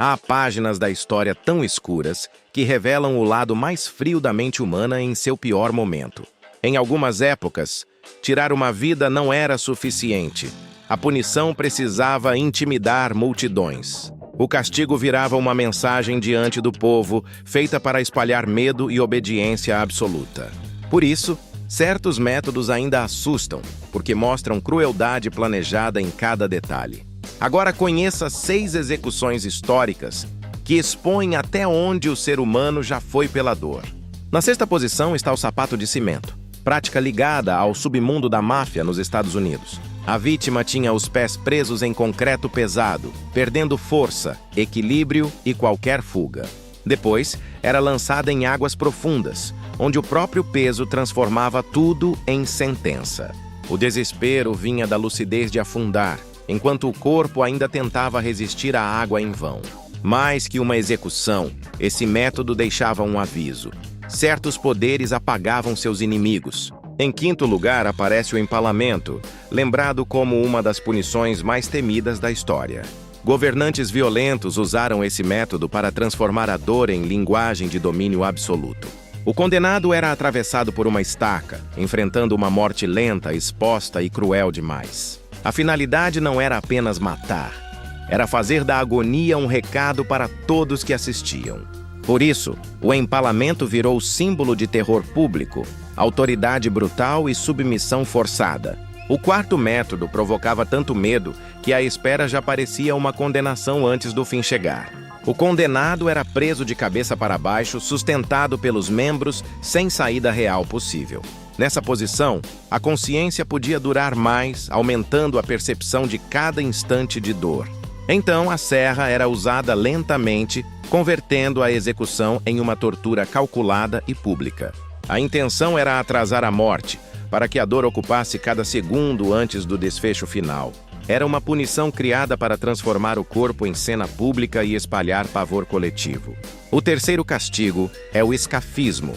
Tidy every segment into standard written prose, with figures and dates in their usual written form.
Há páginas da história tão escuras que revelam o lado mais frio da mente humana em seu pior momento. Em algumas épocas, tirar uma vida não era suficiente. A punição precisava intimidar multidões. O castigo virava uma mensagem diante do povo, feita para espalhar medo e obediência absoluta. Por isso, certos métodos ainda assustam, porque mostram crueldade planejada em cada detalhe. Agora conheça 6 execuções históricas que expõem até onde o ser humano já foi pela dor. Na 6ª posição está o sapato de cimento, prática ligada ao submundo da máfia nos Estados Unidos. A vítima tinha os pés presos em concreto pesado, perdendo força, equilíbrio e qualquer fuga. Depois, era lançada em águas profundas, onde o próprio peso transformava tudo em sentença. O desespero vinha da lucidez de afundar, enquanto o corpo ainda tentava resistir à água em vão. Mais que uma execução, esse método deixava um aviso. Certos poderes apagavam seus inimigos. Em 5º lugar aparece o empalamento, lembrado como uma das punições mais temidas da história. Governantes violentos usaram esse método para transformar a dor em linguagem de domínio absoluto. O condenado era atravessado por uma estaca, enfrentando uma morte lenta, exposta e cruel demais. A finalidade não era apenas matar, era fazer da agonia um recado para todos que assistiam. Por isso, o empalamento virou símbolo de terror público, autoridade brutal e submissão forçada. O 4º método provocava tanto medo que a espera já parecia uma condenação antes do fim chegar. O condenado era preso de cabeça para baixo, sustentado pelos membros, sem saída real possível. Nessa posição, a consciência podia durar mais, aumentando a percepção de cada instante de dor. Então, a serra era usada lentamente, convertendo a execução em uma tortura calculada e pública. A intenção era atrasar a morte, para que a dor ocupasse cada segundo antes do desfecho final. Era uma punição criada para transformar o corpo em cena pública e espalhar pavor coletivo. O 3º castigo é o escafismo,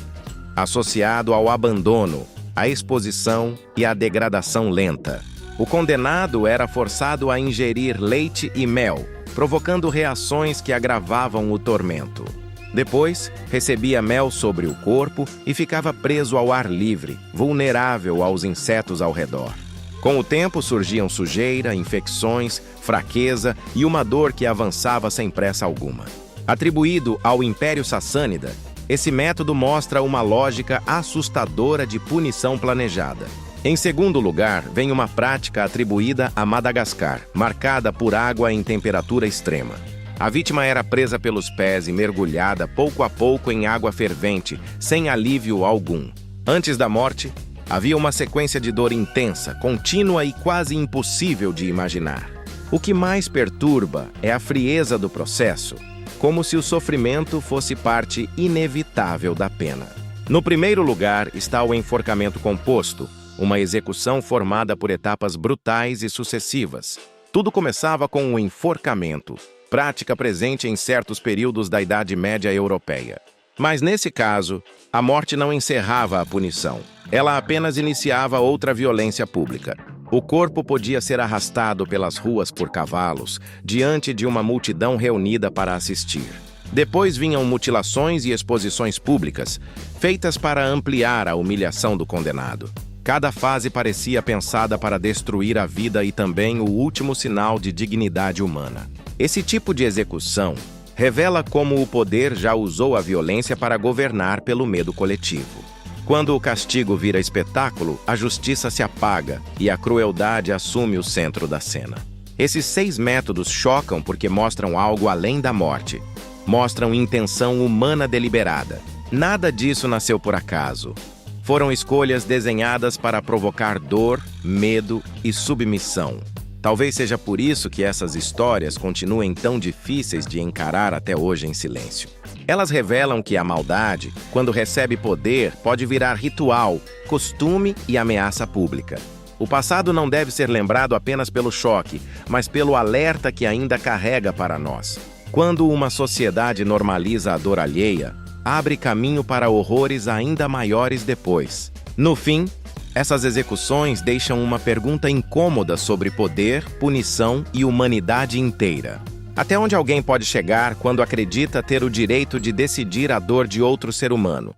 associado ao abandono, à exposição e à degradação lenta. O condenado era forçado a ingerir leite e mel, provocando reações que agravavam o tormento. Depois, recebia mel sobre o corpo e ficava preso ao ar livre, vulnerável aos insetos ao redor. Com o tempo surgiam sujeira, infecções, fraqueza e uma dor que avançava sem pressa alguma. Atribuído ao Império Sassânida, esse método mostra uma lógica assustadora de punição planejada. Em 2º lugar, vem uma prática atribuída a Madagascar, marcada por água em temperatura extrema. A vítima era presa pelos pés e mergulhada pouco a pouco em água fervente, sem alívio algum. Antes da morte, havia uma sequência de dor intensa, contínua e quase impossível de imaginar. O que mais perturba é a frieza do processo, como se o sofrimento fosse parte inevitável da pena. No 1º lugar está o enforcamento composto, uma execução formada por etapas brutais e sucessivas. Tudo começava com o enforcamento, prática presente em certos períodos da Idade Média Europeia. Mas nesse caso, a morte não encerrava a punição. Ela apenas iniciava outra violência pública. O corpo podia ser arrastado pelas ruas por cavalos, diante de uma multidão reunida para assistir. Depois vinham mutilações e exposições públicas, feitas para ampliar a humilhação do condenado. Cada fase parecia pensada para destruir a vida e também o último sinal de dignidade humana. Esse tipo de execução revela como o poder já usou a violência para governar pelo medo coletivo. Quando o castigo vira espetáculo, a justiça se apaga e a crueldade assume o centro da cena. Esses 6 métodos chocam porque mostram algo além da morte. Mostram intenção humana deliberada. Nada disso nasceu por acaso. Foram escolhas desenhadas para provocar dor, medo e submissão. Talvez seja por isso que essas histórias continuem tão difíceis de encarar até hoje em silêncio. Elas revelam que a maldade, quando recebe poder, pode virar ritual, costume e ameaça pública. O passado não deve ser lembrado apenas pelo choque, mas pelo alerta que ainda carrega para nós. Quando uma sociedade normaliza a dor alheia, abre caminho para horrores ainda maiores depois. No fim, essas execuções deixam uma pergunta incômoda sobre poder, punição e humanidade inteira. Até onde alguém pode chegar quando acredita ter o direito de decidir a dor de outro ser humano?